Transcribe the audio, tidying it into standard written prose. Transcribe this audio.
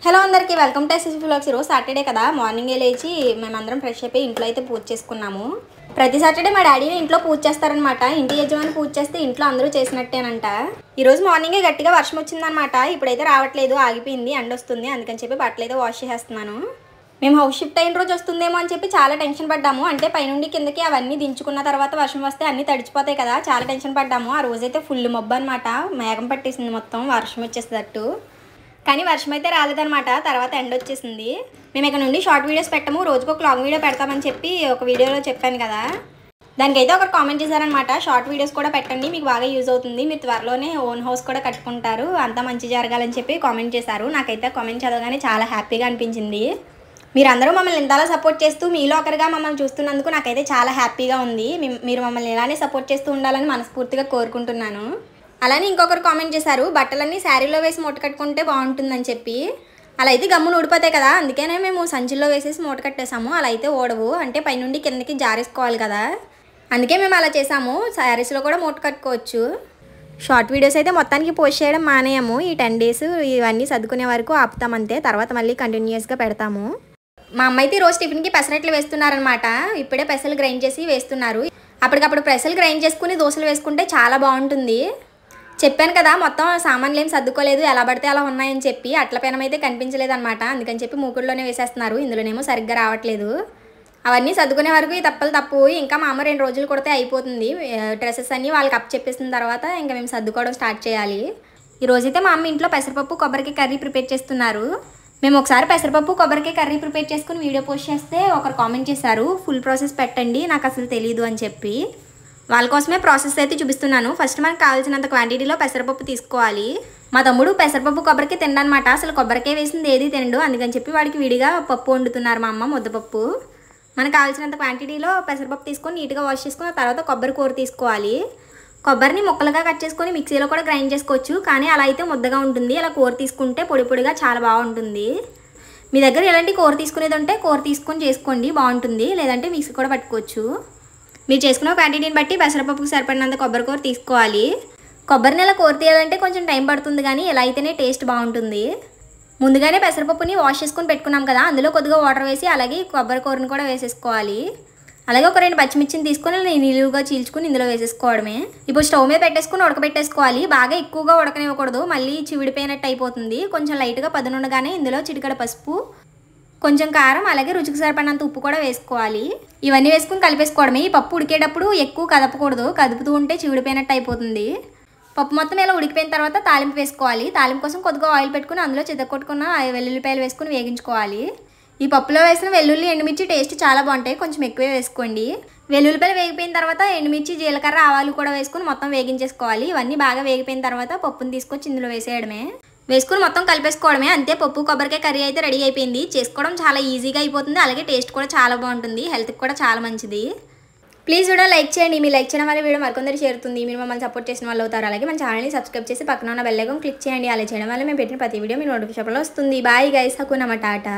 Hello అందరికీ welcome to SS vlogs. ఈరోజు Saturday కదా, మార్నింగే లేచి మేమందరం ఫ్రెష్ అయిపోయి ఇంట్లో అయితే పూజ చేసుకున్నాము. ప్రతి సాటర్డే మా డాడీని ఇంట్లో పూజ చేస్తారనమాట. ఇంటి యజమాని పూజ చేస్తే ఇంట్లో అందరూ చేసినట్టేనంట. ఈరోజు మార్నింగే గట్టిగా వర్షం వచ్చిందనమాట. ఇప్పుడైతే రావట్లేదు, ఆగిపోయింది, ఎండ వస్తుంది. అందుకని చెప్పి బట్టలు అయితే వాష్ చేసేస్తున్నాను. మేము హౌస్ షిఫ్ట్ అయిన రోజు వస్తుందేమో అని చెప్పి చాలా టెన్షన్ పడ్డాము. అంటే పైనుండి కిందకి అవన్నీ దించుకున్న తర్వాత వర్షం వస్తే అన్నీ తడిచిపోతాయి కదా, చాలా టెన్షన్ పడ్డాము. ఆ రోజైతే ఫుల్ మబ్బు అనమాట, మేఘం పట్టేసింది మొత్తం, వర్షం వచ్చేసేటట్టు. కానీ వర్షం అయితే రాలేదనమాట. తర్వాత ఎండ వచ్చేసింది. మేము ఇక్కడ నుండి షార్ట్ వీడియోస్ పెట్టము, రోజుకు ఒక లాంగ్ వీడియో పెడతామని చెప్పి ఒక వీడియోలో చెప్పాను కదా. దానికైతే ఒకరు కామెంట్ చేశారనమాట, షార్ట్ వీడియోస్ కూడా పెట్టండి, మీకు బాగా యూజ్ అవుతుంది, మీరు త్వరలోనే ఓన్ హౌస్ కూడా కట్టుకుంటారు, అంతా మంచి జరగాలని చెప్పి కామెంట్ చేశారు. నాకైతే కామెంట్ చదవగానే చాలా హ్యాపీగా అనిపించింది. మీరందరూ మమ్మల్ని ఇంతలా సపోర్ట్ చేస్తూ మీలో ఒకరిగా మమ్మల్ని చూస్తున్నందుకు నాకైతే చాలా హ్యాపీగా ఉంది. మీరు మమ్మల్ని ఇలానే సపోర్ట్ చేస్తూ ఉండాలని మనస్ఫూర్తిగా కోరుకుంటున్నాను. అలానే ఇంకొకరు కామెంట్ చేశారు, బట్టలన్నీ శారీలో వేసి మూట కట్టుకుంటే బాగుంటుందని చెప్పి. అలా అయితే గమ్మును ఊడిపోతాయి కదా, అందుకనే మేము సంచిలో వేసేసి మూట కట్టేసాము. అలా అయితే ఓడవు, అంటే పైనుండి కిందకి జారేసుకోవాలి కదా, అందుకే మేము అలా చేసాము. శారీస్లో కూడా మూట కట్టుకోవచ్చు. షార్ట్ వీడియోస్ అయితే మొత్తానికి పోస్ట్ చేయడం మానేయము. ఈ 10 days ఇవన్నీ సర్దుకునే వరకు ఆపుతామంతే, తర్వాత మళ్ళీ కంటిన్యూస్గా పెడతాము. మా అమ్మ అయితే రోజు టిఫిన్కి పెసరట్లు వేస్తున్నారనమాట. ఇప్పుడే పెసలు గ్రైండ్ చేసి వేస్తున్నారు. అప్పటికప్పుడు పెసలు గ్రైండ్ చేసుకుని దోశలు వేసుకుంటే చాలా బాగుంటుంది. చెప్పాను కదా, మొత్తం సామాన్లు ఏం సర్దుకోలేదు, ఎలా పడితే అలా ఉన్నాయని చెప్పి. అట్ల పెనం అయితే కనిపించలేదు అనమాట, అందుకని చెప్పి మూకుడులోనే వేసేస్తున్నారు. ఇందులోనేమో సరిగ్గా రావట్లేదు. అవన్నీ సర్దుకునే వరకు ఈ తప్పు. ఇంకా మా అమ్మ 2 రోజులు కొడితే అయిపోతుంది. డ్రెస్సెస్ అన్నీ వాళ్ళకి అప్ చెప్పేసిన తర్వాత ఇంకా మేము సర్దుకోవడం స్టార్ట్ చేయాలి. ఈ రోజైతే మా అమ్మ ఇంట్లో పెసరపప్పు కొబ్బరికి కర్రీ ప్రిపేర్ చేస్తున్నారు. మేము ఒకసారి పెసరపప్పు కొబ్బరికి కర్రీ ప్రిపేర్ చేసుకుని వీడియో పోస్ట్ చేస్తే ఒకరు కామెంట్ చేశారు, ఫుల్ ప్రాసెస్ పెట్టండి, నాకు అసలు తెలియదు అని చెప్పి. వాళ్ళ కోసమే ప్రాసెస్ అయితే చూపిస్తున్నాను. ఫస్ట్ మనకు కావాల్సినంత క్వాంటిటీలో పెసరపప్పు తీసుకోవాలి. మా తమ్ముడు పెసరపప్పు కొబ్బరికి తినడనమాట, అసలు కొబ్బరికాయ వేసింది ఏది తినడు, అందుకని చెప్పి వాడికి విడిగా పప్పు వండుతున్నారు మా అమ్మ, ముద్దపప్పు. మనకు కావాల్సినంత క్వాంటిటీలో పెసరపప్పు తీసుకొని నీట్గా వాష్ చేసుకుని తర్వాత కొబ్బరి కూర తీసుకోవాలి. కొబ్బరిని ముక్కలుగా కట్ చేసుకొని మిక్సీలో కూడా గ్రైండ్ చేసుకోవచ్చు, కానీ అలా అయితే ముద్దగా ఉంటుంది. అలా కూర తీసుకుంటే పొడి పొడిగా చాలా బాగుంటుంది. మీ దగ్గర ఎలాంటి కూర తీసుకునేది ఉంటే కూర తీసుకొని చేసుకోండి, బాగుంటుంది. లేదంటే మిక్సీ కూడా పట్టుకోవచ్చు. మీరు చేసుకున్న క్వాంటిటీని బట్టి పెసరపప్పుకి సరిపడినంత కొబ్బరి కూర తీసుకోవాలి. కొబ్బరిని ఇలా కూర తీయాలంటే కొంచెం టైం పడుతుంది, కానీ ఇలా అయితేనే టేస్ట్ బాగుంటుంది. ముందుగానే పెసరపప్పుని వాష్ చేసుకొని పెట్టుకున్నాం కదా, అందులో కొద్దిగా వాటర్ వేసి అలాగే కొబ్బరి కూరని కూడా వేసేసుకోవాలి. అలాగే ఒక 2 పచ్చిమిర్చిని తీసుకొని నిలువుగా చీల్చుకుని ఇందులో వేసేసుకోవడమే. ఇప్పుడు స్టవ్ మీద పెట్టేసుకుని ఉడకబెట్టేసుకోవాలి. బాగా ఎక్కువగా ఉడకనివ్వకూడదు, మళ్ళీ చివిడిపోయినట్టు అయిపోతుంది. కొంచెం లైట్గా పదునుండగానే ఇందులో చిటికెడ పసుపు, కొంచెం కారం, అలాగే రుచికి సరిపడినంత ఉప్పు కూడా వేసుకోవాలి. ఇవన్నీ వేసుకుని కలిపేసుకోవడమే. ఈ పప్పు ఉడికేటప్పుడు ఎక్కువ కదపకూడదు, కదుపుతూ ఉంటే చివిడిపోయినట్టు అయిపోతుంది. పప్పు మొత్తం ఇలా ఉడికిపోయిన తర్వాత తాలింపు వేసుకోవాలి. తాలింపు కోసం కొద్దిగా ఆయిల్ పెట్టుకుని అందులో చితక్కొట్టుకున్న వెల్లుల్లిపాయలు వేసుకుని వేగించుకోవాలి. ఈ పప్పులో వేసిన వెల్లుల్లి, ఎండుమిర్చి టేస్ట్ చాలా బాగుంటాయి, కొంచెం ఎక్కువే వేసుకోండి. వెల్లుల్లిపాయలు వేగిపోయిన తర్వాత ఎండుమిర్చి, జీలకర్ర, ఆవాలు కూడా వేసుకుని మొత్తం వేగించేసుకోవాలి. ఇవన్నీ బాగా వేగిపోయిన తర్వాత పప్పుని తీసుకొచ్చి ఇందులో వేసేయడమే. వేసుకుని మొత్తం కలిపేసుకోవడమే, అంతే. పప్పు కొబ్బరికాయ కర్రీ అయితే రెడీ అయిపోయింది. చేసుకోవడం చాలా ఈజీగా అయిపోతుంది, అలాగే టేస్ట్ కూడా చాలా బాగుంటుంది, హెల్త్కి కూడా చాలా మంచిది. ప్లీజ్ వీడియో లైక్ చేయండి. మీరు లైక్ చేయడం వల్ల వీడియో మరికొందరు చేరుతుంది, మీరు మమ్మల్ని సపోర్ట్ చేసిన వాళ్ళు అవుతారు. అలాగే మన ఛానల్ని సబ్స్క్రైబ్ చేసి పక్కన ఉన్న బెల్ ఐకాన్ క్లిక్ చేయండి. అలా చేయడం వల్ల మేము పెట్టిన ప్రతి వీడియో మీ నోటిఫికేషన్లో వస్తుంది. బాయ్ గైస్, హకునమ్మ, టాటా.